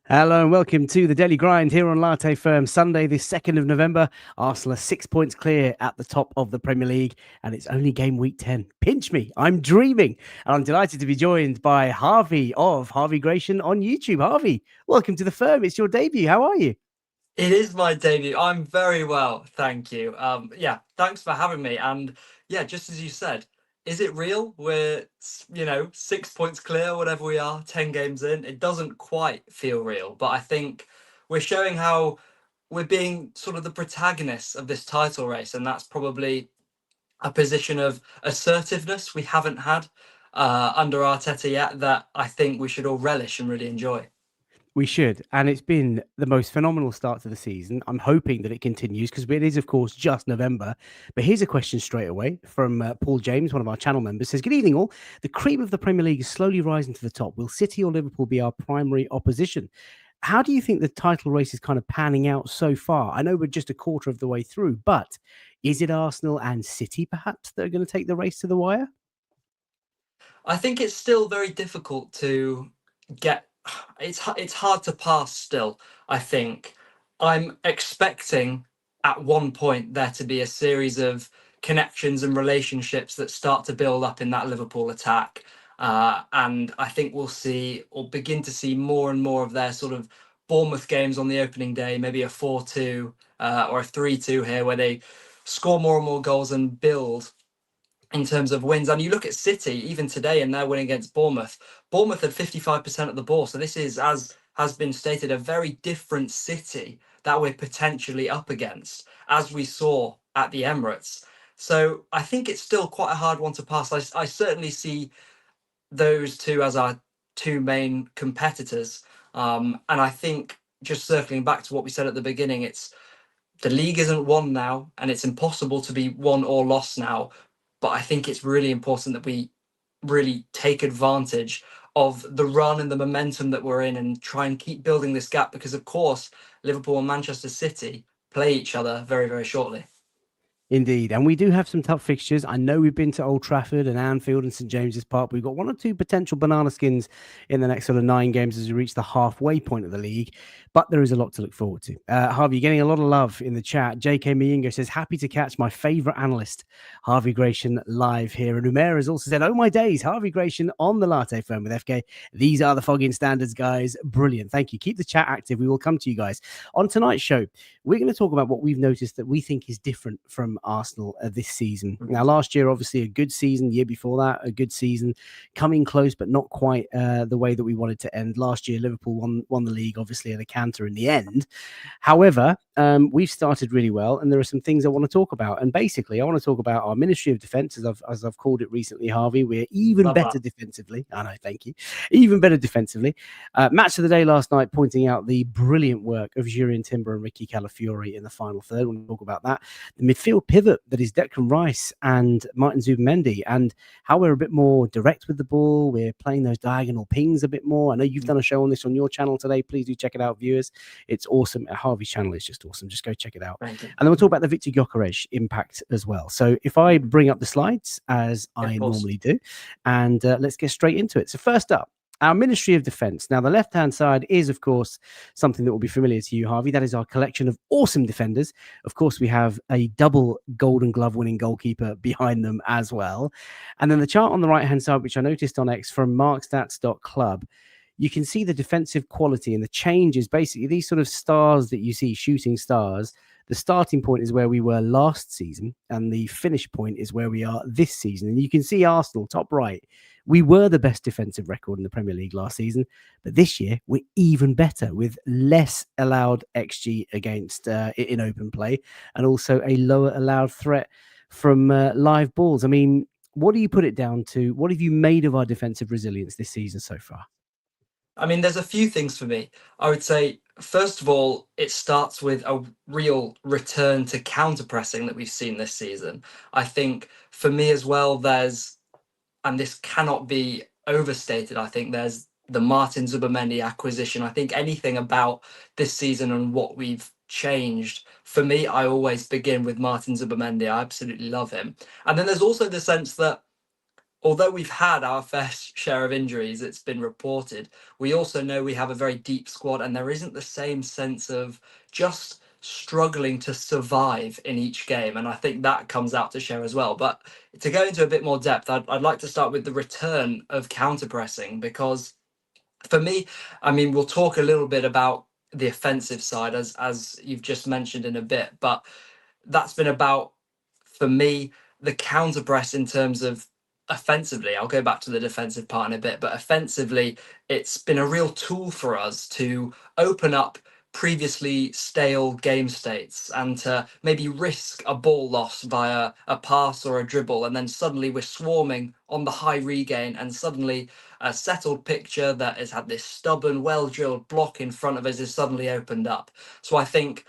Hello and welcome to the Daily Grind here on Latte Firm. Sunday, the 2nd of November. Arsenal are 6 points clear at the top of the Premier League, and it's only game week 10. Pinch me, I'm dreaming. And I'm delighted to be joined by Harvey of Harvey Gration on YouTube. Harvey, welcome to the firm. It's your debut. How are you? It is my debut. I'm very well, thank you. Yeah, thanks for having me. And yeah, just as you said, is it real? We're 6 points clear, whatever we are, 10 games in. It doesn't quite feel real, but I think we're showing how we're being sort of the protagonists of this title race, and that's probably a position of assertiveness we haven't had under Arteta yet that I think we should all relish and really enjoy. We should. And it's been the most phenomenal start to the season. I'm hoping that it continues because it is, of course, just November. But here's a question straight away from Paul James, one of our channel members. Says, good evening, all. The cream of the Premier League is slowly rising to the top. Will City or Liverpool be our primary opposition? How do you think the title race is kind of panning out so far? I know we're just a quarter of the way through, but is it Arsenal and City perhaps that are going to take the race to the wire? I think it's still very difficult to get. It's hard to pass still. I think I'm expecting at one point there to be a series of connections and relationships that start to build up in that Liverpool attack, and I think we'll see or begin to see more and more of their sort of Bournemouth games on the opening day, maybe a 4-2 or a 3-2 here, where they score more and more goals and build in terms of wins. And you look at City, even today, and their win against Bournemouth. Bournemouth had 55% of the ball. So this is, as has been stated, a very different City that we're potentially up against, as we saw at the Emirates. So I think it's still quite a hard one to pass. I certainly see those two as our two main competitors. And I think just circling back to what we said at the beginning, it's the league isn't won now, and it's impossible to be won or lost now. But I think it's really important that we really take advantage of the run and the momentum that we're in and try and keep building this gap because, of course, Liverpool and Manchester City play each other very, very shortly. Indeed. And we do have some tough fixtures. I know we've been to Old Trafford and Anfield and St James's Park. We've got one or two potential banana skins in the next sort of 9 games as we reach the halfway point of the league. But there is a lot to look forward to. Harvey, you're getting a lot of love in the chat. JK Miyingo says, happy to catch my favorite analyst, Harvey Gration, live here. And Umair has also said, oh my days, Harvey Gration on the Latte Phone with FK. These are the fogging standards, guys. Brilliant. Thank you. Keep the chat active. We will come to you guys. On tonight's show, we're going to talk about what we've noticed that we think is different from Arsenal this season. Now, last year, obviously, a good season. Year before that, a good season. Coming close, but not quite the way that we wanted to end. Last year, Liverpool won the league, obviously, at a canter in the end. However, we've started really well, and there are some things I want to talk about. And basically, I want to talk about our Ministry of Defence, as I've called it recently, Harvey. We're even Love better that. defensively. I know, thank you. Even better defensively. Match of the day last night, pointing out the brilliant work of Jurien Timber and Ricky Calafiori in the final third. We'll talk about that. The midfield pivot that is Declan Rice and Martin Zubimendi, and how we're a bit more direct with the ball. We're playing those diagonal pings a bit more. I know you've done a show on this on your channel today. Please do check it out, viewers. It's awesome. Harvey's channel is just awesome. Just go check it out. Thank you. And then we'll talk about the Victor Gyokeres impact as well. So if I bring up the slides as Of I course. normally do, and let's get straight into it. So first up, our Ministry of Defence. Now, the left-hand side is, of course, something that will be familiar to you, Harvey. That is our collection of awesome defenders. Of course, we have a double Golden Glove winning goalkeeper behind them as well. And then the chart on the right-hand side, which I noticed on X from markstats.club, you can see the defensive quality and the changes. Basically, these sort of stars that you see, shooting stars, the starting point is where we were last season, and the finish point is where we are this season. And you can see Arsenal, top right. We were the best defensive record in the Premier League last season, but this year we're even better with less allowed XG against in open play, and also a lower allowed threat from live balls. I mean, what do you put it down to? What have you made of our defensive resilience this season so far? I mean, there's a few things for me. I would say, first of all, it starts with a real return to counter pressing that we've seen this season. I think for me as well, and this cannot be overstated, I think there's the Martin Zubimendi acquisition. I think anything about this season and what we've changed, for me, I always begin with Martin Zubimendi. I absolutely love him. And then there's also the sense that although we've had our fair share of injuries, it's been reported, we also know we have a very deep squad, and there isn't the same sense of just struggling to survive in each game. And I think that comes out to share as well. But to go into a bit more depth, I'd like to start with the return of counter pressing, because for me, I mean, we'll talk a little bit about the offensive side as you've just mentioned in a bit, but that's been about, for me, the counter press in terms of offensively. I'll go back to the defensive part in a bit, but offensively, it's been a real tool for us to open up previously stale game states and to maybe risk a ball loss via a pass or a dribble, and then suddenly we're swarming on the high regain, and suddenly a settled picture that has had this stubborn, well drilled block in front of us is suddenly opened up. So I think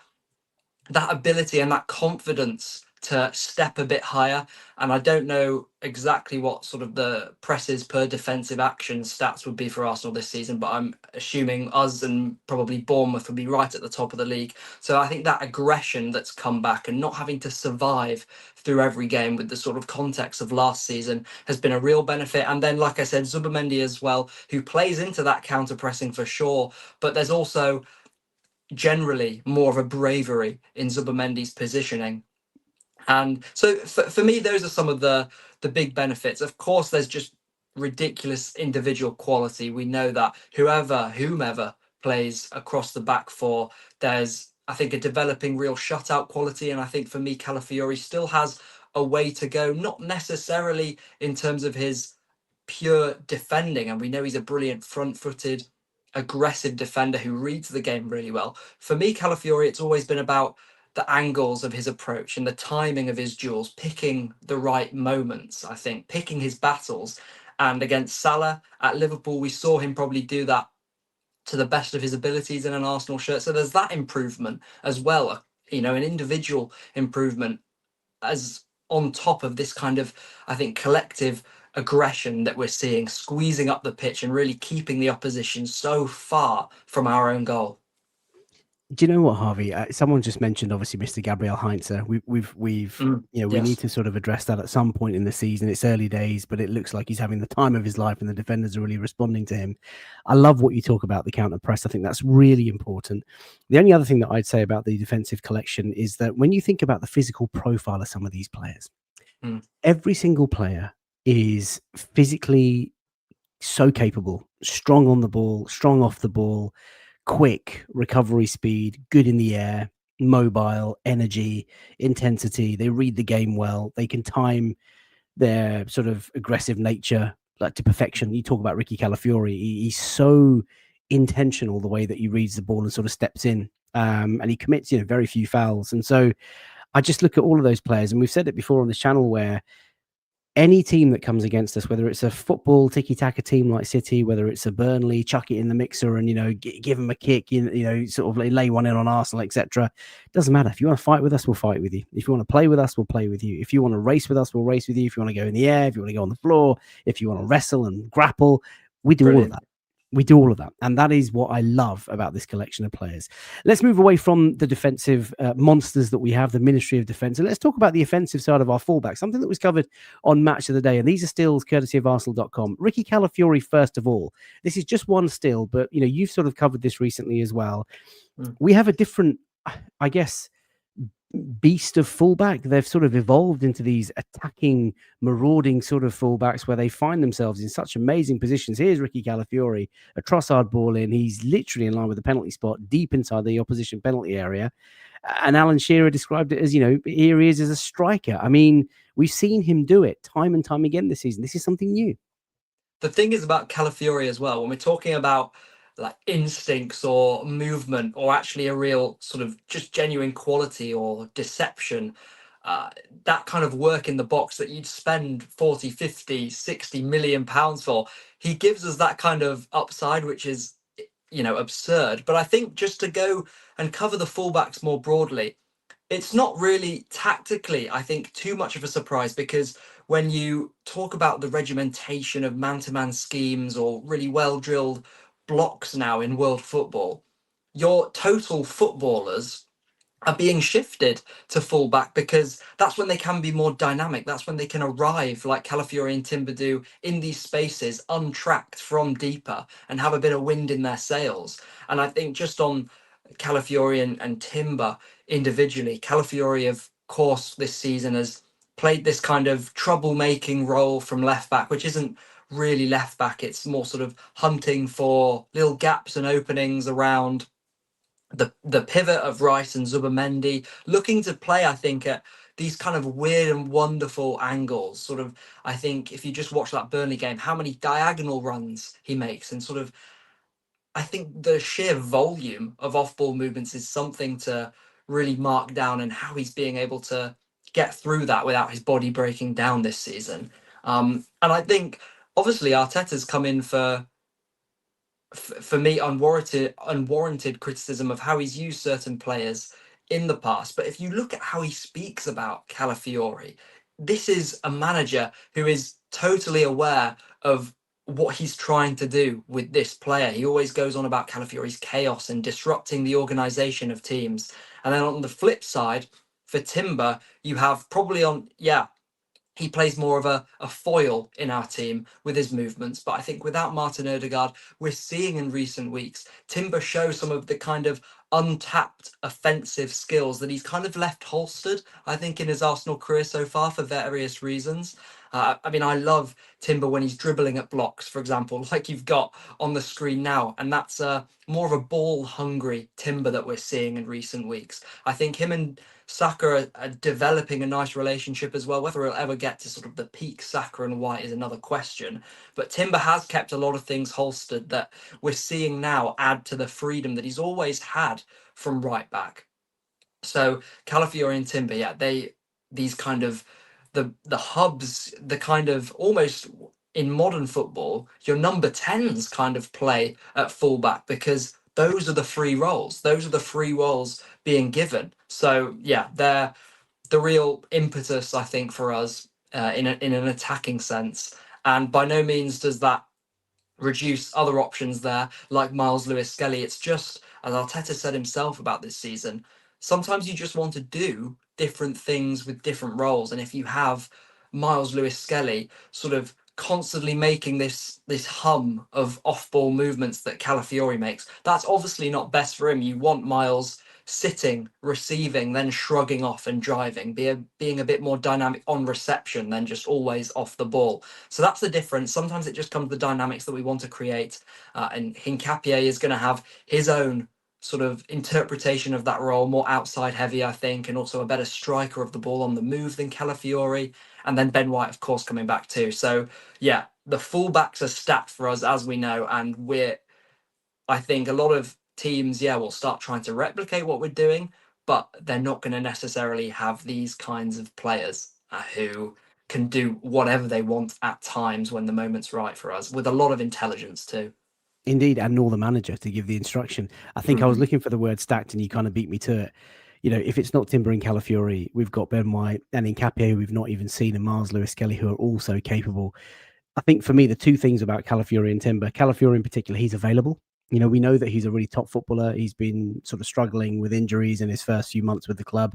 that ability and that confidence to step a bit higher. And I don't know exactly what sort of the presses per defensive action stats would be for Arsenal this season, but I'm assuming us and probably Bournemouth would be right at the top of the league. So I think that aggression that's come back and not having to survive through every game with the sort of context of last season has been a real benefit. And then, like I said, Zubimendi as well, who plays into that counter pressing for sure. But there's also generally more of a bravery in Zubimendi's positioning. And so for me, those are some of the big benefits. Of course, there's just ridiculous individual quality. We know that whomever plays across the back four, there's, I think, a developing real shutout quality. And I think for me, Calafiori still has a way to go, not necessarily in terms of his pure defending. And we know he's a brilliant front-footed, aggressive defender who reads the game really well. For me, Calafiori, it's always been about the angles of his approach and the timing of his duels, picking the right moments, I think, picking his battles. And against Salah at Liverpool, we saw him probably do that to the best of his abilities in an Arsenal shirt. So there's that improvement as well, an individual improvement as on top of this kind of, I think, collective aggression that we're seeing, squeezing up the pitch and really keeping the opposition so far from our own goal. Do you know what, Harvey? Someone just mentioned, obviously, Mr. Gabriel Heinze. We need Yes, to sort of address that at some point in the season. It's early days, but it looks like he's having the time of his life, and the defenders are really responding to him. I love what you talk about the counter press. I think that's really important. The only other thing that I'd say about the defensive collection is that when you think about the physical profile of some of these players, mm, every single player is physically so capable, strong on the ball, strong off the ball, quick recovery speed, good in the air, mobile, energy, intensity. They read the game well. They can time their sort of aggressive nature like to perfection. You talk about Ricky Calafiori. He's so intentional the way that he reads the ball and sort of steps in. And he commits, very few fouls. And so I just look at all of those players, and we've said it before on this channel, where any team that comes against us, whether it's a football tiki-taka team like City, whether it's a Burnley, chuck it in the mixer and, give them a kick, sort of lay one in on Arsenal, etc. Doesn't matter. If you want to fight with us, we'll fight with you. If you want to play with us, we'll play with you. If you want to race with us, we'll race with you. If you want to go in the air, if you want to go on the floor, if you want to wrestle and grapple, we do all of brilliant. that. We do all of that. And that is what I love about this collection of players. Let's move away from the defensive monsters that we have, the Ministry of Defence, and let's talk about the offensive side of our fullback, something that was covered on Match of the Day. And these are stills courtesy of Arsenal.com. Ricky Calafiori, first of all. This is just one still, but, you've sort of covered this recently as well. Mm. We have a different, I guess, beast of fullback. They've sort of evolved into these attacking, marauding sort of fullbacks where they find themselves in such amazing positions. Here's Ricky Calafiori, a Trossard ball in. He's literally in line with the penalty spot, deep inside the opposition penalty area. And Alan Shearer described it as, here he is as a striker. I mean, we've seen him do it time and time again this season. This is something new. The thing is about Calafiori as well, when we're talking about like instincts or movement or actually a real sort of just genuine quality or deception, uh, that kind of work in the box that you'd spend 40, 50, 60 million pounds for, he gives us that kind of upside, which is, absurd. But I think just to go and cover the fullbacks more broadly, it's not really tactically, I think, too much of a surprise, because when you talk about the regimentation of man-to-man schemes or really well-drilled blocks now in world football, your total footballers are being shifted to fullback, because that's when they can be more dynamic. That's when they can arrive like Calafiori and Timber do in these spaces untracked from deeper and have a bit of wind in their sails. And I think just on Calafiori and Timber individually, Calafiori, of course, this season has played this kind of troublemaking role from left back, which isn't really left back. It's more sort of hunting for little gaps and openings around the pivot of Rice and Zubimendi, looking to play, I think, at these kind of weird and wonderful angles. Sort of, I think if you just watch that Burnley game, how many diagonal runs he makes, and sort of, I think the sheer volume of off-ball movements is something to really mark down, and how he's being able to get through that without his body breaking down this season. And I think obviously Arteta's come in for me, unwarranted criticism of how he's used certain players in the past. But if you look at how he speaks about Calafiori, this is a manager who is totally aware of what he's trying to do with this player. He always goes on about Calafiori's chaos and disrupting the organization of teams. And then on the flip side, for Timber, you have probably he plays more of a foil in our team with his movements. But I think without Martin Odegaard, we're seeing in recent weeks Timber show some of the kind of untapped offensive skills that he's kind of left holstered, I think, in his Arsenal career so far for various reasons. I mean, I love Timber when he's dribbling at blocks, for example, like you've got on the screen now. And that's more of a ball hungry Timber that we're seeing in recent weeks. I think him and Saka are developing a nice relationship as well. Whether it'll ever get to sort of the peak Saka and White is another question. But Timber has kept a lot of things holstered that we're seeing now add to the freedom that he's always had from right back. So Calafiori and Timber, yeah, these kind of the hubs, the kind of almost in modern football, your number 10s kind of play at fullback, because those are the free roles. Those are the free roles being given. So yeah, they're the real impetus, I think, for us in an attacking sense. And by no means does that reduce other options there, like Miles Lewis-Skelly. It's just, as Arteta said himself about this season, sometimes you just want to do different things with different roles. And if you have Miles Lewis-Skelly sort of constantly making this hum of off-ball movements that Calafiori makes, that's obviously not best for him. You want Miles sitting, receiving, then shrugging off and driving, being a bit more dynamic on reception than just always off the ball. So that's the difference. Sometimes it just comes to the dynamics that we want to create. And Hincapié is going to have his own sort of interpretation of that role, more outside heavy, I think, and also a better striker of the ball on the move than Calafiori. And then Ben White, of course, coming back too. So yeah, the fullbacks are stacked for us, as we know. And I think a lot of teams, will start trying to replicate what we're doing, but they're not going to necessarily have these kinds of players who can do whatever they want at times when the moment's right for us, with a lot of intelligence too. Indeed, and nor the manager to give the instruction. I think I was looking for the word stacked, and you kind of beat me to it. You know, if it's not Timber and Calafiori, we've got Ben White and Hincapié, we've not even seen, and Miles Lewis-Skelly, who are also capable. I think for me, the two things about Calafiori and Timber, Calafiori in particular, he's available. You know, we know that he's a really top footballer. He's been sort of struggling with injuries in his first few months with the club,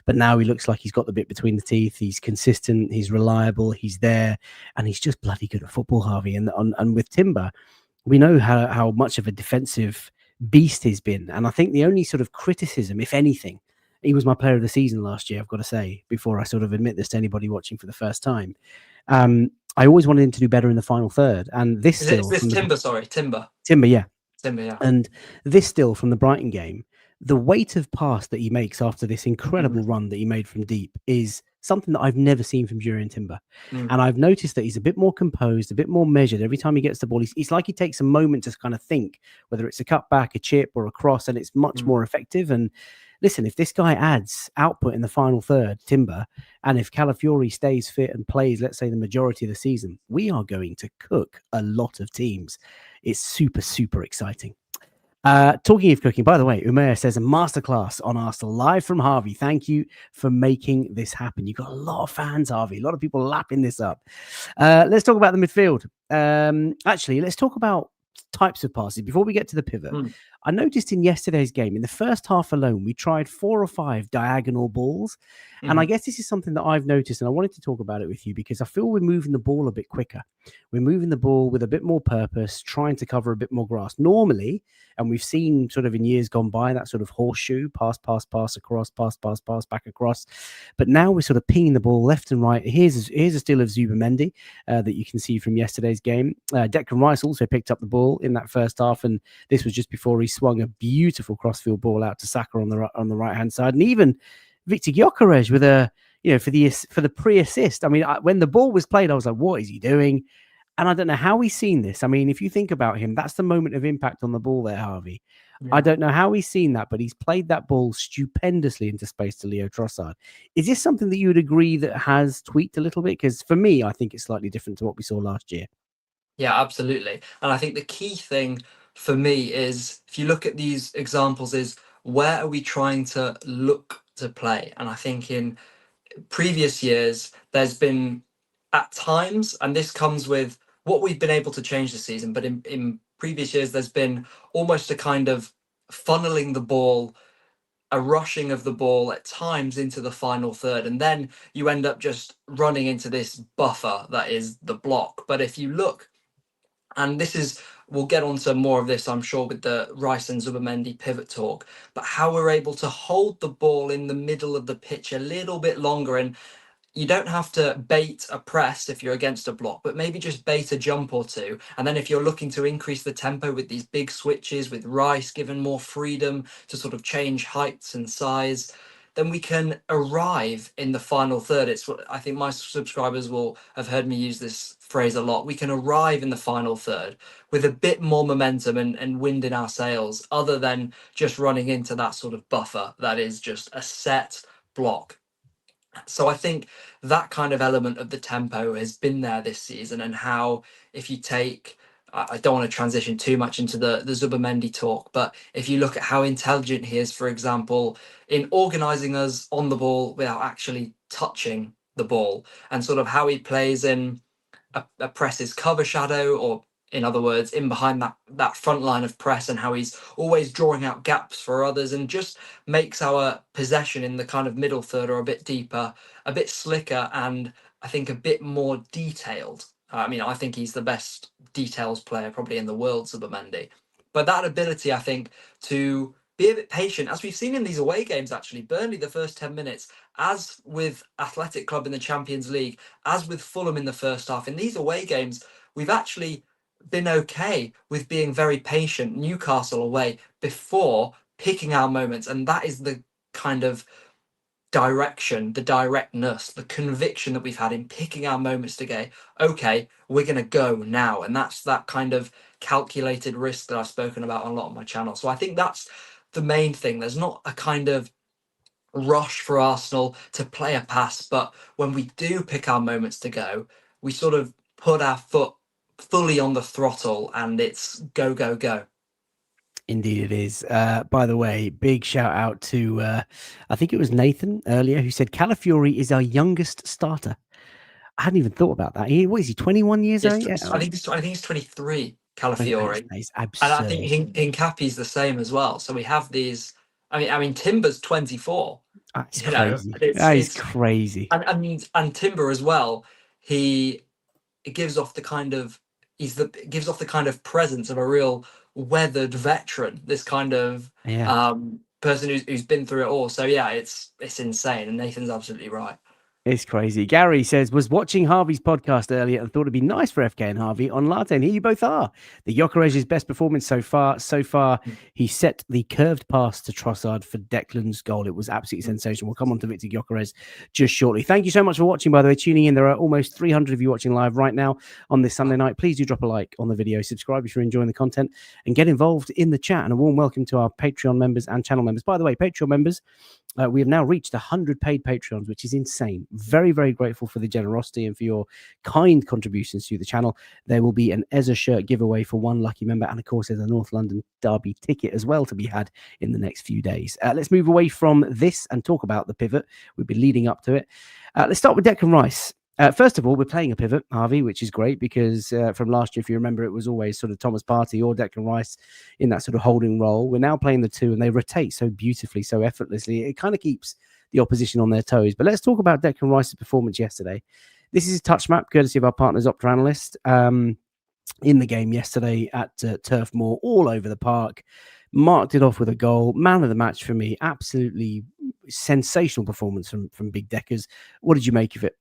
but now he looks like he's got the bit between the teeth. He's consistent, he's reliable, he's there, and he's just bloody good at football, Harvey. And with Timber, we know how much of a defensive beast he's been. And I think the only sort of criticism, if anything, he was my player of the season last year, I've got to say, before I sort of admit this to anybody watching for the first time. I always wanted him to do better in the final third. And this Is this Timber? Sorry, Timber. Timber, yeah. Timber, yeah. And this still from the Brighton game, the weight of pass that he makes after this incredible run that he made from deep is something that I've never seen from Jurriën Timber. And I've noticed that he's a bit more composed, a bit more measured. Every time he gets the ball, it's like he takes a moment to kind of think, whether it's a cutback, a chip, or a cross, and it's much more effective. And listen, if this guy adds output in the final third, Timber, and if Calafiori stays fit and plays, let's say, the majority of the season, we are going to cook a lot of teams. It's super, super exciting. Talking of cooking, by the way, Umair says a masterclass on Arsenal live from Harvey. Thank you for making this happen. You've got a lot of fans, Harvey, a lot of people lapping this up. Let's talk about the midfield. Actually, let's talk about types of passes, before we get to the pivot, Mm. I noticed in yesterday's game, in the first half alone, we tried 4 or 5 diagonal balls. And I guess this is something that I've noticed, and I wanted to talk about it with you because I feel we're moving the ball a bit quicker. We're moving the ball with a bit more purpose, trying to cover a bit more grass. Normally, and we've seen sort of in years gone by, that sort of horseshoe, pass, across, pass, back across. But now we're sort of pinging the ball left and right. Here's a still of Zubimendi that you can see from yesterday's game. Declan Rice also picked up the ball in that first half, and this was just before he swung a beautiful crossfield ball out to Saka on the right hand side, and even Victor Gyokeres with a for the pre-assist. I mean, when the ball was played, I was like, what is he doing? And I don't know how he's seen this. I mean, if you think about him, that's the moment of impact on the ball there, Harvey. Yeah. I don't know how he's seen that, but he's played that ball stupendously into space to Leo Trossard. Is this something that you would agree that has tweaked a little bit? Because for me, I think it's slightly different to what we saw last year. Yeah, absolutely. And I think the key thing for me is, if you look at these examples, is where are we trying to look to play? And I think in previous years, there's been at times, and this comes with what we've been able to change this season, but in previous years, there's been almost a kind of funneling the ball, a rushing of the ball at times into the final third. And then you end up just running into this buffer that is the block. But if you look, and this is, we'll get on to more of this, I'm sure, with the Rice and Zubimendi pivot talk, but how we're able to hold the ball in the middle of the pitch a little bit longer. And you don't have to bait a press if you're against a block, but maybe just bait a jump or two. And then if you're looking to increase the tempo with these big switches, with Rice given more freedom to sort of change heights and size, then we can arrive in the final third. It's what I think my subscribers will have heard me use this phrase a lot. We can arrive in the final third with a bit more momentum and wind in our sails, other than just running into that sort of buffer that is just a set block. So I think that kind of element of the tempo has been there this season, and how, if you take, I don't want to transition too much into the Zubimendi talk, but if you look at how intelligent he is, for example, in organising us on the ball without actually touching the ball, and sort of how he plays in a press's cover shadow, or in other words, in behind that front line of press, and how he's always drawing out gaps for others, and just makes our possession in the kind of middle third or a bit deeper, a bit slicker, and I think a bit more detailed. I mean, I think he's the best details player probably in the world, Zubimendi. But that ability, I think, to be a bit patient, as we've seen in these away games, actually, Burnley the first 10 minutes, as with Athletic Club in the Champions League, as with Fulham in the first half, in these away games, we've actually been okay with being very patient, Newcastle away, before picking our moments. And that is the kind of direction, the directness, the conviction that we've had in picking our moments to go, okay, we're going to go now. And that's that kind of calculated risk that I've spoken about on a lot of my channel. So I think that's the main thing. There's not a kind of rush for Arsenal to play a pass, but when we do pick our moments to go, we sort of put our foot fully on the throttle, and it's go, go, go. Indeed it is. By the way, big shout out to, I think it was Nathan earlier who said Calafiori is our youngest starter. I hadn't even thought about that. What is he, 21 years old? Yes, I think he's 23, Calafiori. It's And absurd. I think Hincapié's the same as well. So we have these, I mean Timber's 24. That's You know, crazy. it's crazy. And Timber as well, it gives off the kind of, gives off the kind of presence of a real weathered veteran, this kind of person who's been through it all. So yeah, it's insane, and Nathan's absolutely right. It's crazy. Gary says, was watching Harvey's podcast earlier and thought it'd be nice for FK and Harvey on Latte. And here you both are. The Gyokeres' best performance so far. So far, he set the curved pass to Trossard for Declan's goal. It was absolutely sensational. We'll come on to Victor Gyokeres just shortly. Thank you so much for watching, by the way, tuning in. There are almost 300 of you watching live right now on this Sunday night. Please do drop a like on the video, subscribe if you're enjoying the content, and get involved in the chat. And a warm welcome to our Patreon members and channel members. By the way, Patreon members, we have now reached 100 paid Patreons, which is insane. Very, very grateful for the generosity and for your kind contributions to the channel. There will be an Ezra shirt giveaway for one lucky member. And of course, there's a North London Derby ticket as well to be had in the next few days. Let's move away from this and talk about the pivot. We've been leading up to it. Let's start with Declan Rice. First of all, we're playing a pivot, Harvey, which is great because from last year, if you remember, it was always sort of Thomas Partey or Declan Rice in that sort of holding role. We're now playing the two, and they rotate so beautifully, so effortlessly. It kind of keeps the opposition on their toes. But let's talk about Declan Rice's performance yesterday. This is a touch map, courtesy of our partners, Opta Analyst, in the game yesterday at Turf Moor, all over the park. Marked it off with a goal. Man of the match for me. Absolutely sensational performance from Big Deckers. What did you make of it?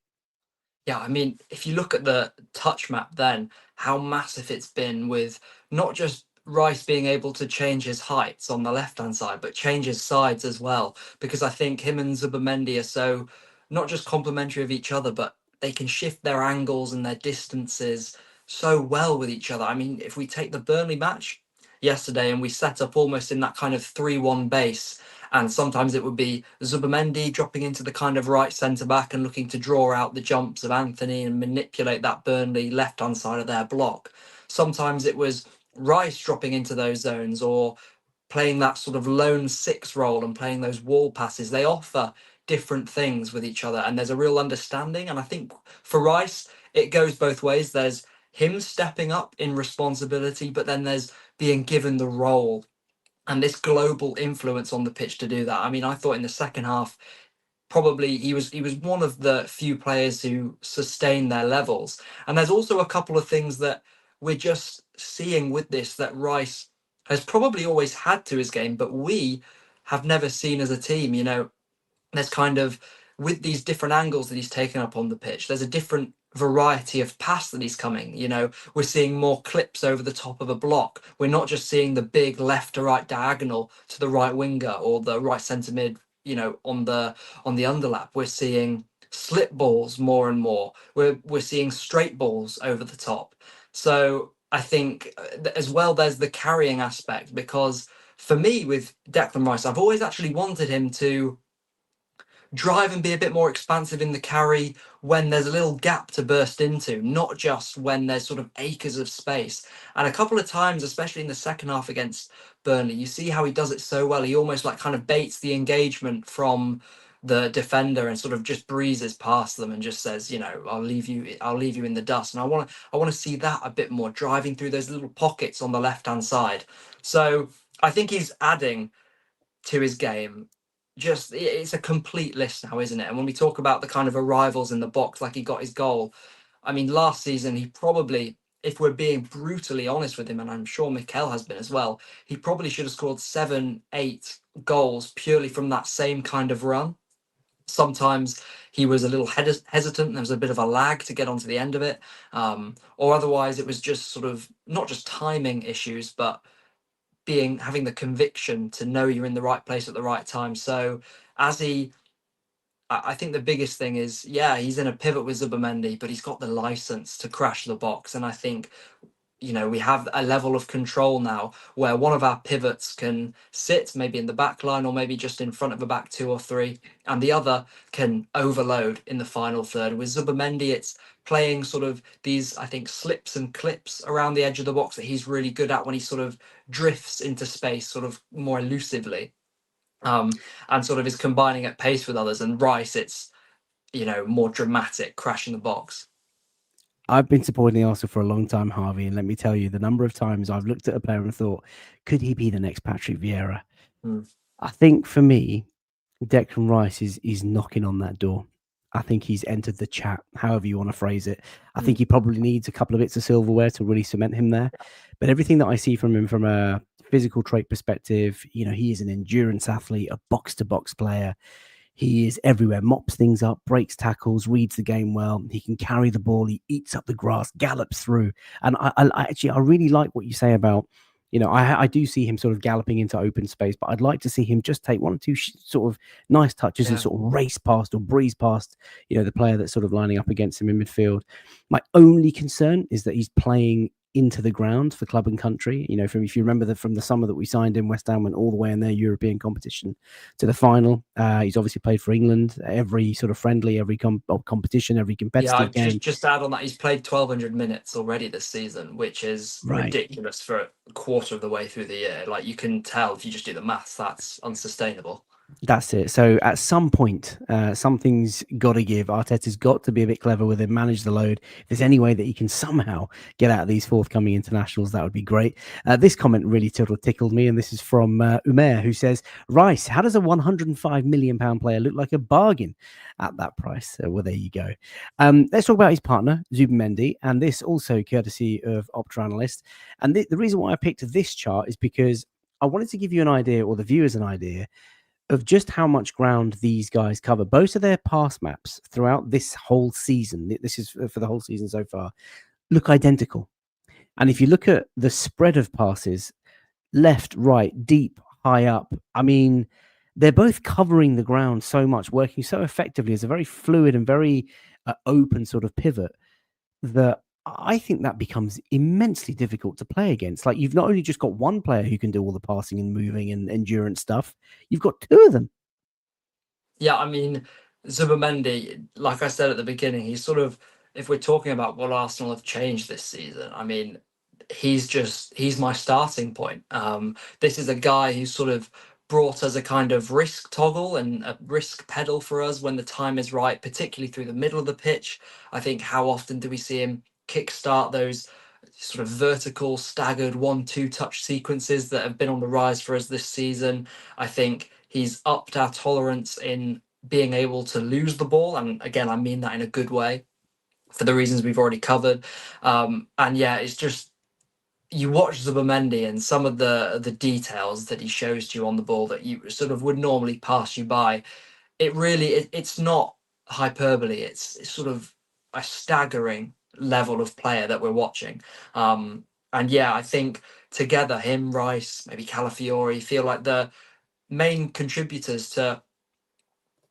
Yeah, I mean, if you look at the touch map, then how massive it's been with not just Rice being able to change his heights on the left hand side, but change his sides as well. Because I think him and Zubimendi are so not just complementary of each other, but they can shift their angles and their distances so well with each other. I mean, if we take the Burnley match yesterday and we set up almost in that kind of 3-1 base, and sometimes it would be Zubimendi dropping into the kind of right centre back and looking to draw out the jumps of Anthony and manipulate that Burnley left hand side of their block. Sometimes it was Rice dropping into those zones or playing that sort of lone six role and playing those wall passes. They offer different things with each other, and there's a real understanding. And I think for Rice, it goes both ways. There's him stepping up in responsibility, but then there's being given the role and this global influence on the pitch to do that. I mean, I thought in the second half, probably he was one of the few players who sustained their levels. And there's also a couple of things that we're just seeing with this that Rice has probably always had to his game, but we have never seen as a team. You know, there's kind of with these different angles that he's taken up on the pitch, there's a different variety of pass that he's coming. You know, we're seeing more clips over the top of a block. We're not just seeing the big left to right diagonal to the right winger or the right centre mid, you know, on the underlap. We're seeing slip balls more and more. We're seeing straight balls over the top. So I think as well there's the carrying aspect, because for me with Declan Rice, I've always actually wanted him to drive and be a bit more expansive in the carry when there's a little gap to burst into, not just when there's sort of acres of space. And a couple of times, especially in the second half against Burnley, you see how he does it so well. He almost like kind of baits the engagement from the defender and sort of just breezes past them and just says, you know, I'll leave you in the dust. And I want to see that a bit more, driving through those little pockets on the left hand side. So I think he's adding to his game. Just it's a complete list now, isn't it? And when we talk about the kind of arrivals in the box, like he got his goal, I mean, last season he probably, if we're being brutally honest with him, and I'm sure Mikel has been as well, he probably should have scored 7, 8 goals purely from that same kind of run. Sometimes he was a little hesitant. There was a bit of a lag to get onto the end of it, or otherwise it was just sort of not just timing issues, but having the conviction to know you're in the right place at the right time. So as I think the biggest thing is, yeah, he's in a pivot with Zubimendi, but he's got the license to crash the box. And I think, you know, we have a level of control now where one of our pivots can sit maybe in the back line or maybe just in front of a back two or three, and the other can overload in the final third. With Zubimendi, it's playing sort of these, I think, slips and clips around the edge of the box that he's really good at when he sort of drifts into space sort of more elusively, and sort of is combining at pace with others. And Rice, it's, you know, more dramatic, crashing the box. I've been supporting the Arsenal for a long time, Harvey, and let me tell you, the number of times I've looked at a player and thought, could he be the next Patrick Vieira? Mm. I think for me, Declan Rice is knocking on that door. I think he's entered the chat, however you want to phrase it. I think he probably needs a couple of bits of silverware to really cement him there. But everything that I see from him from a physical trait perspective, you know, he is an endurance athlete, a box-to-box player. He is everywhere, mops things up, breaks tackles, reads the game well. He can carry the ball. He eats up the grass, gallops through. And I really like what you say about, you know, I do see him sort of galloping into open space, but I'd like to see him just take one or two sort of nice touches and sort of race past or breeze past, you know, the player that's sort of lining up against him in midfield. My only concern is that he's playing into the ground for club and country. You know, if you remember from the summer that we signed him, West Ham went all the way in their European competition to the final. He's obviously played for England, every sort of friendly, every competition, every competitive game. Just add on that, he's played 1,200 minutes already this season, which is ridiculous for a quarter of the way through the year. Like, you can tell if you just do the maths, that's unsustainable. That's it. So at some point, something's got to give. Arteta's got to be a bit clever with it, manage the load. If there's any way that he can somehow get out of these forthcoming internationals, that would be great. This comment really tickled me, and this is from Umair, who says, Rice, how does a £105 million player look like a bargain at that price? Well, there you go. Let's talk about his partner, Zubimendi, and this also courtesy of Optra Analyst. And the reason why I picked this chart is because I wanted to give you an idea, or the viewers an idea, of just how much ground these guys cover. Both of their pass maps throughout this whole season, this is for the whole season so far, look identical. And if you look at the spread of passes, left, right, deep, high up, I mean, they're both covering the ground so much, working so effectively as a very fluid and very open sort of pivot that I think that becomes immensely difficult to play against. Like, you've not only just got one player who can do all the passing and moving and endurance stuff, you've got two of them. Yeah, I mean, Zubimendi, like I said at the beginning, he's sort of, if we're talking about what Arsenal have changed this season, I mean, he's my starting point. This is a guy who sort of brought us a kind of risk toggle and a risk pedal for us when the time is right, particularly through the middle of the pitch. I think how often do we see him kickstart those sort of vertical staggered 1-2 touch sequences that have been on the rise for us this season? I think he's upped our tolerance in being able to lose the ball, and again, I mean that in a good way for the reasons we've already covered. And yeah, it's just, you watch Zubimendi and some of the details that he shows to you on the ball that you sort of would normally pass you by. It's not hyperbole. It's sort of a staggering level of player that we're watching. And yeah, I think together him, Rice, maybe Calafiori feel like the main contributors to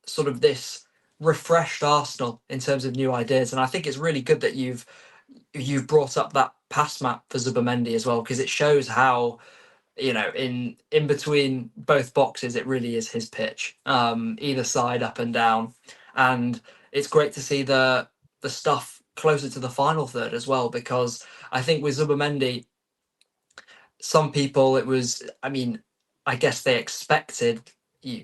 sort of this refreshed Arsenal in terms of new ideas. And I think it's really good that you've brought up that pass map for Zubimendi as well, because it shows how, in between both boxes, it really is his pitch, either side, up and down. And it's great to see the stuff closer to the final third as well, because I think with Zubimendi, some people, it was, I mean, I guess they expected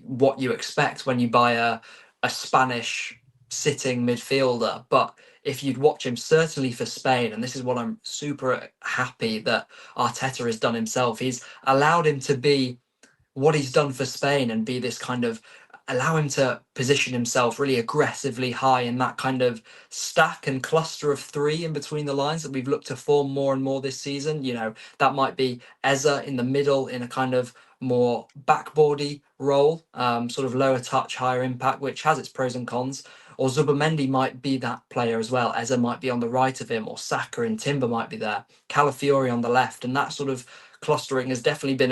what you expect when you buy a Spanish sitting midfielder. But if you'd watch him, certainly for Spain, and this is what I'm super happy that Arteta has done himself, he's allowed him to be what he's done for Spain and be this kind of, allow him to position himself really aggressively high in that kind of stack and cluster of three in between the lines that we've looked to form more and more this season. That might be Eza in the middle in a kind of more backboardy role, sort of lower touch, higher impact, which has its pros and cons. Or Zubimendi might be that player as well. Eza might be on the right of him, or Saka and Timber might be there. Calafiori on the left, and that sort of clustering has definitely been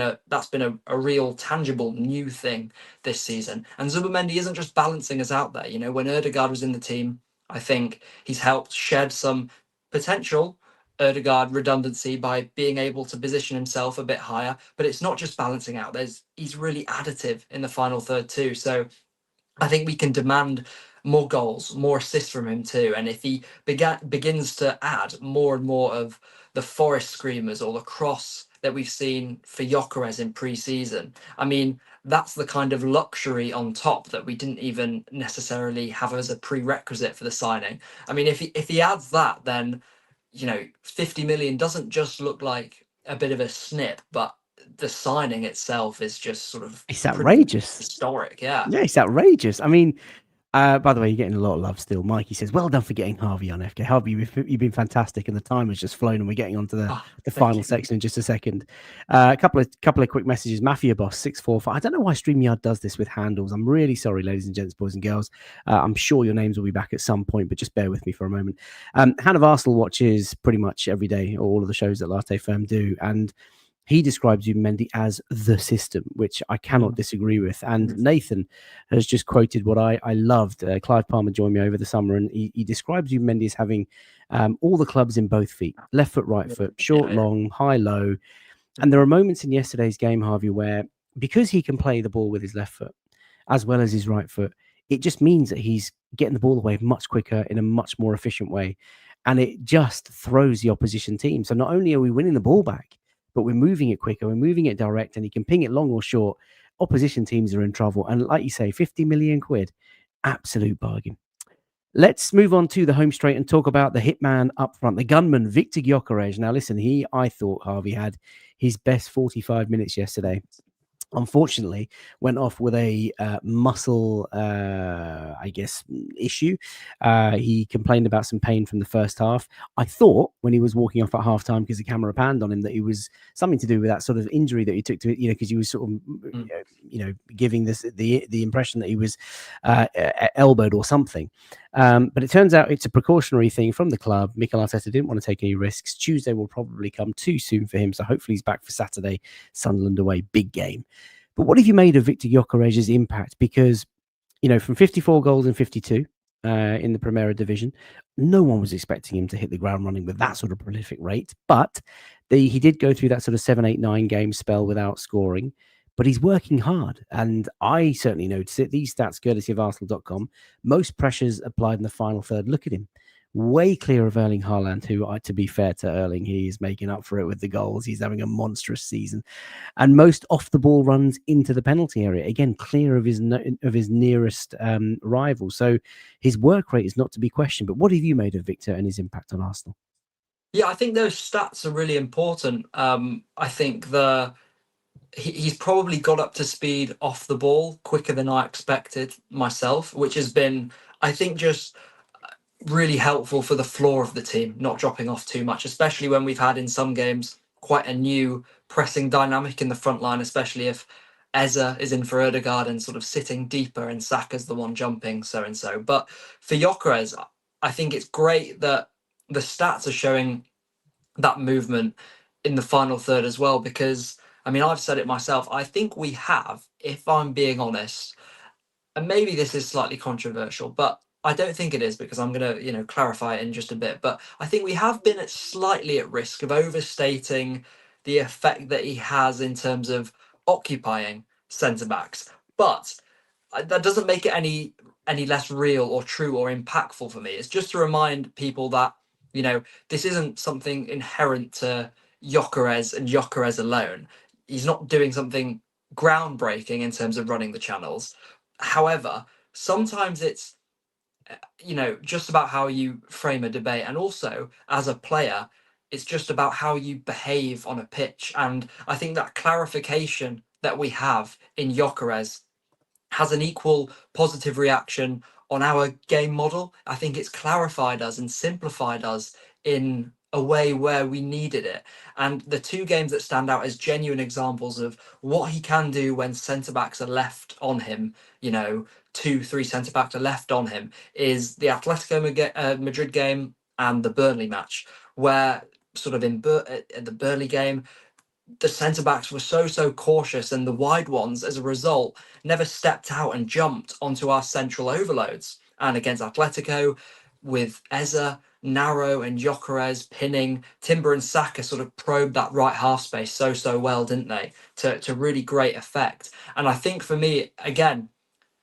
a real tangible new thing this season. And Zubimendi isn't just balancing us out there. When Ødegaard was in the team, I think he's helped shed some potential Ødegaard redundancy by being able to position himself a bit higher. But it's not just balancing out. He's really additive in the final third too. So I think we can demand more goals, more assists from him too. And if he begins to add more and more of the Forest Screamers or the cross that we've seen for Gyokeres in pre-season, I mean, that's the kind of luxury on top that we didn't even necessarily have as a prerequisite for the signing. I mean, if he adds that, then 50 million doesn't just look like a bit of a snip, but the signing itself is just sort of It's pretty outrageous. historic. Yeah. Yeah, it's outrageous. I mean, by the way, you're getting a lot of love still. Mikey says, well done for getting Harvey on FK. Harvey, you've been fantastic, and the time has just flown, and we're getting onto the Thank final you. section in just a second. A couple of quick messages. Mafia Boss 645. I don't know why StreamYard does this with handles. I'm really sorry, ladies and gents, boys and girls. I'm sure your names will be back at some point, but just bear with me for a moment. Hand of Arsenal watches pretty much every day, all of the shows that Latte Firm do, and he describes Zubimendi as the system, which I cannot disagree with. And Nathan has just quoted what I loved. Clive Palmer joined me over the summer, and he describes Zubimendi as having all the clubs in both feet, left foot, right foot, short, long, high, low. And there are moments in yesterday's game, Harvey, where because he can play the ball with his left foot as well as his right foot, it just means that he's getting the ball away much quicker in a much more efficient way. And it just throws the opposition team. So not only are we winning the ball back, but we're moving it quicker, we're moving it direct, and he can ping it long or short. opposition teams are in trouble. And like you say, 50 million quid, absolute bargain. Let's move on to the home straight and talk about the hitman up front, the gunman, Victor Gyokeres. Now, listen, I thought Harvey had his best 45 minutes yesterday. Unfortunately, went off with a muscle, issue. He complained about some pain from the first half. I thought when he was walking off at halftime, because the camera panned on him, that it was something to do with that sort of injury that he took to, because he was sort of, giving the impression that he was elbowed or something. But it turns out it's a precautionary thing from the club. Mikel Arteta didn't want to take any risks. Tuesday will probably come too soon for him, so hopefully he's back for Saturday, Sunderland away, big game. But what have you made of Victor Gyokeres' impact? Because, from 54 goals in 52 in the Primera Division, no one was expecting him to hit the ground running with that sort of prolific rate. But he did go through that sort of 7, 8, 9 game spell without scoring. But he's working hard. And I certainly notice it. These stats, courtesy of Arsenal.com, most pressures applied in the final third. Look at him. Way clear of Erling Haaland, who, to be fair to Erling, he's making up for it with the goals. He's having a monstrous season. And most off the ball runs into the penalty area, again clear of his nearest rival. So his work rate is not to be questioned. But what have you made of Victor and his impact on Arsenal? Yeah, I think those stats are really important. I think he's probably got up to speed off the ball quicker than I expected myself, which has been, I think, just really helpful for the floor of the team, not dropping off too much, especially when we've had in some games quite a new pressing dynamic in the front line, especially if Eza is in for Odegaard and sort of sitting deeper and Saka's the one jumping so and so. But for Gyökeres, I think it's great that the stats are showing that movement in the final third as well, because I mean, I've said it myself, I think we have, if I'm being honest, and maybe this is slightly controversial, but I don't think it is, because I'm going to, clarify it in just a bit. But I think we have been slightly at risk of overstating the effect that he has in terms of occupying centre backs. But that doesn't make it any less real or true or impactful for me. It's just to remind people that, this isn't something inherent to Gyökeres and Gyökeres alone. He's not doing something groundbreaking in terms of running the channels. However, sometimes it's, just about how you frame a debate. And also, as a player, it's just about how you behave on a pitch. And I think that clarification that we have in Gyökeres has an equal positive reaction on our game model. I think it's clarified us and simplified us in a way where we needed it. And the two games that stand out as genuine examples of what he can do when centre backs are left on him, 2, 3 centre backs are left on him, is the Atletico Madrid game and the Burnley match, where sort of in the Burnley game, the centre backs were so cautious, and the wide ones, as a result, never stepped out and jumped onto our central overloads. And against Atletico, with Eza narrow and Gyökeres pinning, Timber and Saka sort of probed that right half space so well, didn't they? To really great effect. And I think for me, again,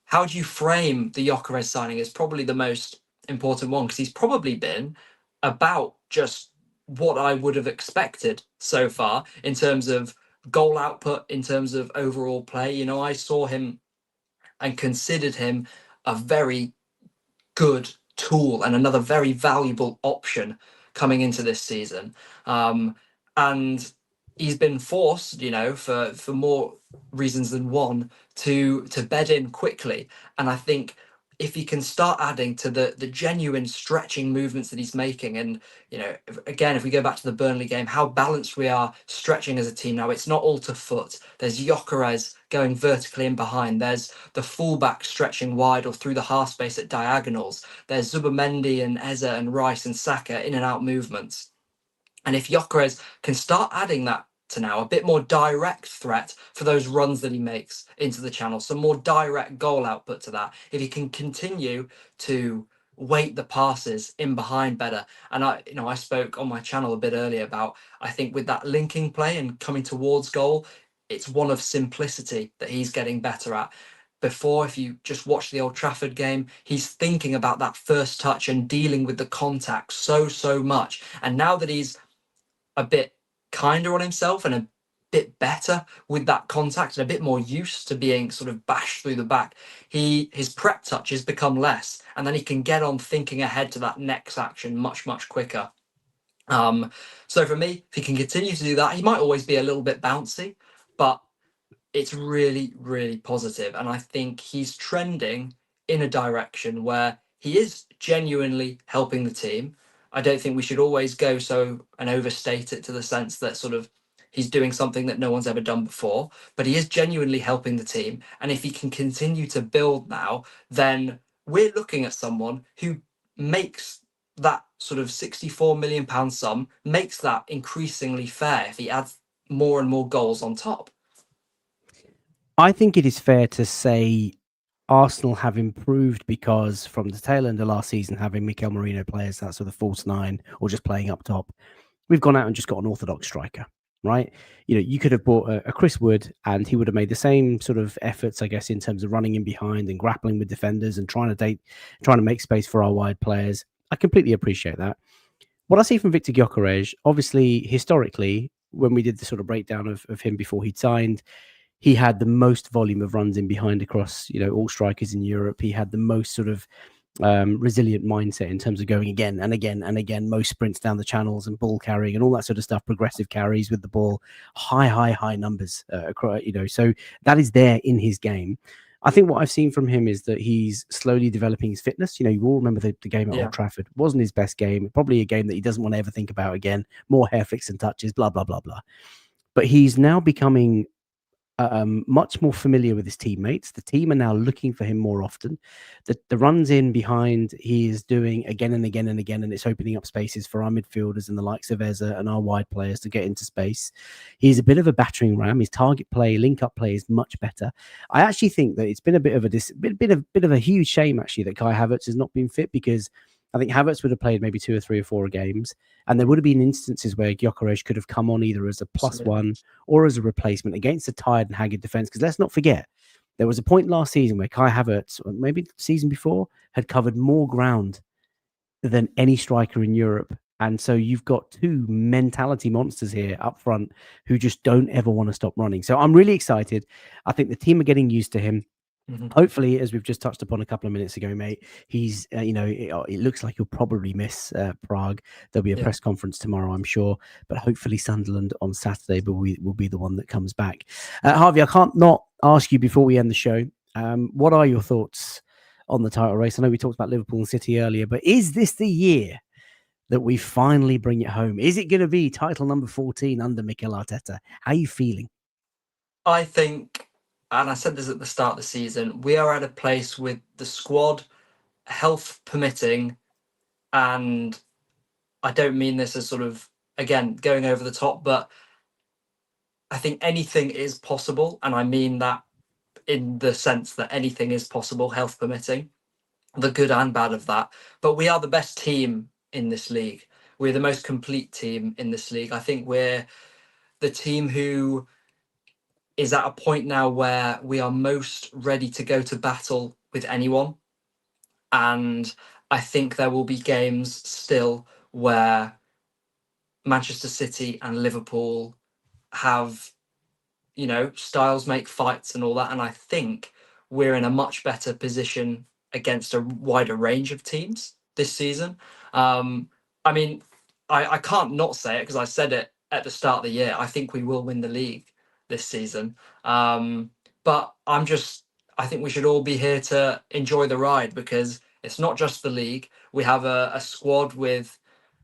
how do you frame the Gyökeres signing is probably the most important one, because he's probably been about just what I would have expected so far in terms of goal output, in terms of overall play. I saw him and considered him a very good tool and another very valuable option coming into this season. And he's been forced, for more reasons than one, to bed in quickly. And I think if he can start adding to the genuine stretching movements that he's making, and again, if we go back to the Burnley game, how balanced we are stretching as a team now. It's not all to foot. There's Gyökeres going vertically in behind. There's the fullback stretching wide or through the half space at diagonals. There's Zubimendi and Eza and Rice and Saka in and out movements. And if Gyökeres can start adding that to now, a bit more direct threat for those runs that he makes into the channel, some more direct goal output to that, if he can continue to weight the passes in behind better. And I spoke on my channel a bit earlier about, I think with that linking play and coming towards goal, it's one of simplicity that he's getting better at. Before, if you just watch the Old Trafford game, he's thinking about that first touch and dealing with the contact so much. And now that he's a bit kinder on himself and bit better with that contact and a bit more used to being sort of bashed through the back, his prep touches become less, and then he can get on thinking ahead to that next action much quicker. So for me, if he can continue to do that, he might always be a little bit bouncy, but it's really positive, and I think he's trending in a direction where he is genuinely helping the team. I don't think we should always go so and overstate it to the sense that sort of he's doing something that no one's ever done before, but he is genuinely helping the team, and if he can continue to build now, then we're looking at someone who makes that sort of 64 million pound sum, makes that increasingly fair if he adds more and more goals on top. I think it is fair to say Arsenal have improved because from the tail end of last season, having Mikel Merino play as that sort of false nine or just playing up top, we've gone out and just got an orthodox striker, right? You could have bought a Chris Wood and he would have made the same sort of efforts, I guess, in terms of running in behind and grappling with defenders and trying to make space for our wide players. I completely appreciate that. What I see from Victor Gyokeres, obviously, historically, when we did the sort of breakdown of him before he'd signed, he had the most volume of runs in behind across, all strikers in Europe. He had the most sort of resilient mindset in terms of going again and again and again, most sprints down the channels and ball carrying and all that sort of stuff, progressive carries with the ball, high numbers, so that is there in his game. I think what I've seen from him is that he's slowly developing his fitness. You all remember the game at Yeah. Old Trafford. Wasn't his best game. Probably a game that he doesn't want to ever think about again. More hair flicks and touches, blah, blah, blah, blah. But he's now becoming much more familiar with his teammates. The team are now looking for him more often. The runs in behind he is doing again and again and again, and it's opening up spaces for our midfielders and the likes of Eza and our wide players to get into space. He's a bit of a battering ram. His target play, link up play is much better. I actually think that it's been a bit of a huge shame actually that Kai Havertz has not been fit, because I think Havertz would have played maybe 2 or 3 or 4 games, and there would have been instances where Gyokeres could have come on either as a +1 or as a replacement against a tired and haggard defence. Because let's not forget, there was a point last season where Kai Havertz, or maybe the season before, had covered more ground than any striker in Europe. And so you've got two mentality monsters here up front who just don't ever want to stop running. So I'm really excited. I think the team are getting used to him. Hopefully, as we've just touched upon a couple of minutes ago, mate, he's, it looks like he'll probably miss Prague. There'll be a press conference tomorrow, I'm sure, but hopefully Sunderland on Saturday will be the one that comes back. Harvey, I can't not ask you before we end the show, what are your thoughts on the title race? I know we talked about Liverpool and City earlier, but is this the year that we finally bring it home? Is it going to be title number 14 under Mikel Arteta? How are you feeling? I think, and I said this at the start of the season, we are at a place with the squad, health permitting, and I don't mean this as sort of, again, going over the top, but I think anything is possible. And I mean that in the sense that anything is possible, health permitting, the good and bad of that. But we are the best team in this league. We're the most complete team in this league. I think we're the team who is at a point now where we are most ready to go to battle with anyone. And I think there will be games still where Manchester City and Liverpool have, styles make fights and all that. And I think we're in a much better position against a wider range of teams this season. I mean, I can't not say it because I said it at the start of the year. I think we will win the league this season. But I think we should all be here to enjoy the ride, because it's not just the league. We have a squad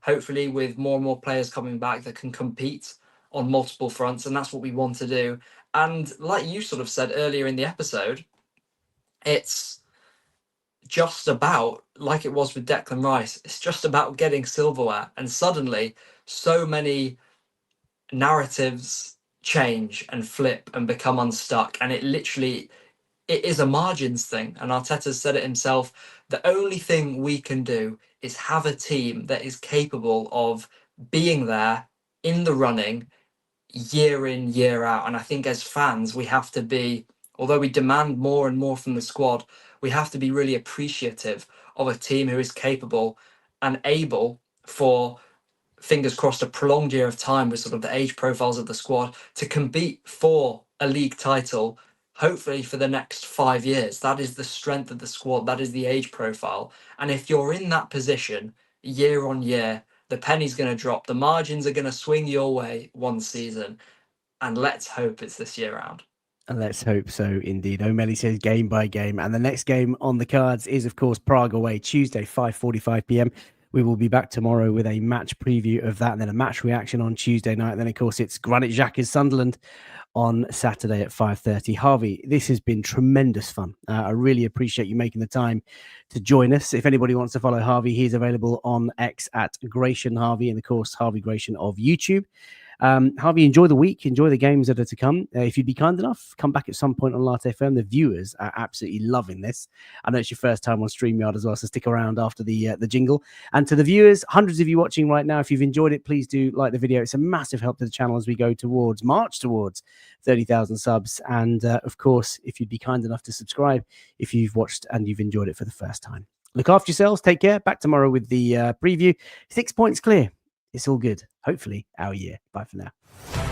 hopefully with more and more players coming back that can compete on multiple fronts, and that's what we want to do. And like you sort of said earlier in the episode, it's just about, like it was with Declan Rice, it's just about getting silverware. And suddenly so many narratives change and flip and become unstuck, and it is a margins thing. And Arteta's said it himself, the only thing we can do is have a team that is capable of being there in the running year in, year out. And I think as fans, we have to be, although we demand more and more from the squad, we have to be really appreciative of a team who is capable and able for fingers crossed, a prolonged year of time with sort of the age profiles of the squad to compete for a league title, hopefully for the next 5 years. That is the strength of the squad. That is the age profile. And if you're in that position year on year, the penny's going to drop. The margins are going to swing your way one season. And let's hope it's this year round. And let's hope so, indeed. O'Malley says game by game. And the next game on the cards is, of course, Prague away, Tuesday, 5:45 p.m. We will be back tomorrow with a match preview of that, and then a match reaction on Tuesday night. And then, of course, it's Granit Xhaka's Sunderland on Saturday at 5:30. Harvey, this has been tremendous fun. I really appreciate you making the time to join us. If anybody wants to follow Harvey, he's available on X at Gration Harvey, and of course, Harvey Gration of YouTube. Harvey, enjoy the week, enjoy the games that are to come. If you'd be kind enough, come back at some point on Latte FM. The viewers are absolutely loving this. I know it's your first time on StreamYard as well, so stick around after the jingle. And to the viewers, hundreds of you watching right now, if you've enjoyed it, please do like the video. It's a massive help to the channel as we go march towards 30,000 subs. And of course, if you'd be kind enough to subscribe if you've watched and you've enjoyed it for the first time. Look after yourselves. Take care. Back tomorrow with the preview. 6 points clear. It's all good. Hopefully, our year. Bye for now.